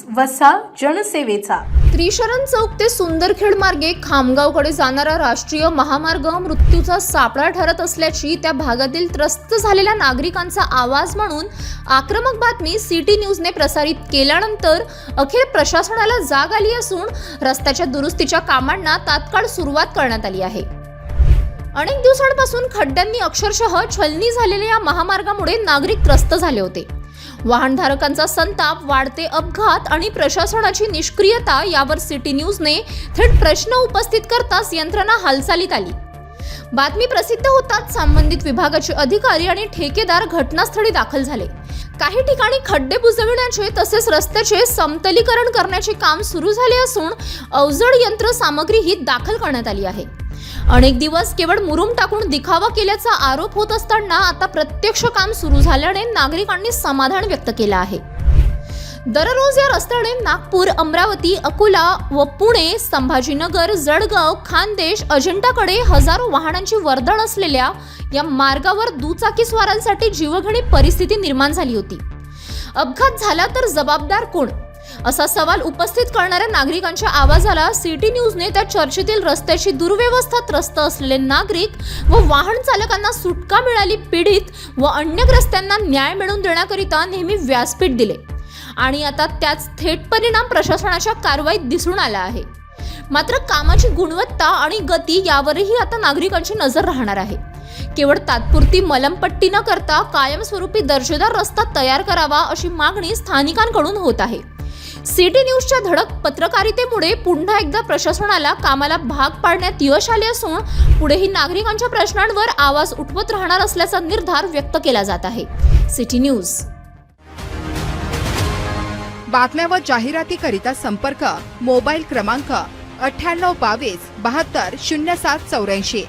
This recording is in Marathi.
वसा जनसेवेचा। त्रिशरण चौक ते सुंदरखेड मार्गे खामगावकडे जाणारा राष्ट्रीय महामार्ग मृत्यूचा सापळा ठरत असल्याची त्या भागातील त्रस्त झालेल्या नागरिकांचा आवाज म्हणून आक्रमक बातमी सिटी न्यूजने प्रसारित केल्यानंतर अखेर प्रशासनाला जाग आली असून रस्त्याच्या दुरुस्तीच्या कामांना तात्काळ सुरुवात करण्यात आली आहे। अनेक दिवसांपासून खड्ड्यांनी अक्षरशः छलनी झालेल्या या महामार्गामुळे नागरिक त्रस्त झाले होते। वाहनधारकांचा संताप, वाढते अपघात आणि प्रशासनाची निष्क्रियता यावर सिटी न्यूजने थेट प्रश्न उपस्थित करताच यंत्रणा हालचालीत आली। बातमी प्रसिद्ध होताच संबंधित विभागाचे अधिकारी आणि ठेकेदार घटनास्थळी दाखल झाले। काही ठिकाणी खड्डे बुजविण्याचे तसेच रस्त्याचे समतलीकरण करण्याचे काम सुरू झाले असून अवजड यंत्र सामग्रीही दाखल करण्यात आली आहे। अनेक दिवस केवळ मुरुम टाकून दिखावा केल्याचा आरोप होत असताना आता प्रत्यक्ष काम सुरू झाल्याने नागरिकांनी समाधान व्यक्त केलं आहे। दररोज या रस्त्याने नागपूर, अमरावती, अकोला व पुणे, संभाजीनगर, जळगाव, खानदेश, अजिंठाकडे हजारो वाहनांची वर्दळ असलेल्या या मार्गावर दुचाकी स्वारांसाठी जीवघेणी परिस्थिती निर्माण झाली होती। अपघात झाला तर जबाबदार कोण असा सवाल उपस्थित करणाऱ्या नागरिकांच्या आवाजाला सिटी न्यूजने त्या चर्चेतील रस्त्याची दुर्व्यवस्था, त्रस्त असलेले नागरिक व वाहन चालकांना सुटका मिळाली, पीडित व अन्य ग्रस्तांना न्याय मिळवून देण्याकरिता नेहमी व्यासपीठ दिले आणि आता त्याच थेट परिणाम प्रशासनाच्या कारवाईत दिसून आला आहे। मात्र कामाची गुणवत्ता आणि गती यावरही आता नागरिकांची नजर राहणार आहे। केवळ तात्पुरती मलमपट्टी न करता कायमस्वरूपी दर्जेदार रस्ता तयार करावा अशी मागणी स्थानिकांकडून होत आहे। सिटी न्यूजच्या धडक पत्रकारितेमुळे पुन्हा एकदा प्रशासनाला कामाला भाग पाडण्यात यश आले असून पुढेही नागरिकांच्या प्रश्नांवर आवाज उठवत राहणार असल्याचा निर्धार व्यक्त केला जात आहे। सिटी न्यूज बातम्या व जाहिरातीकरिता संपर्क मोबाईल क्रमांक 9822 72 0784।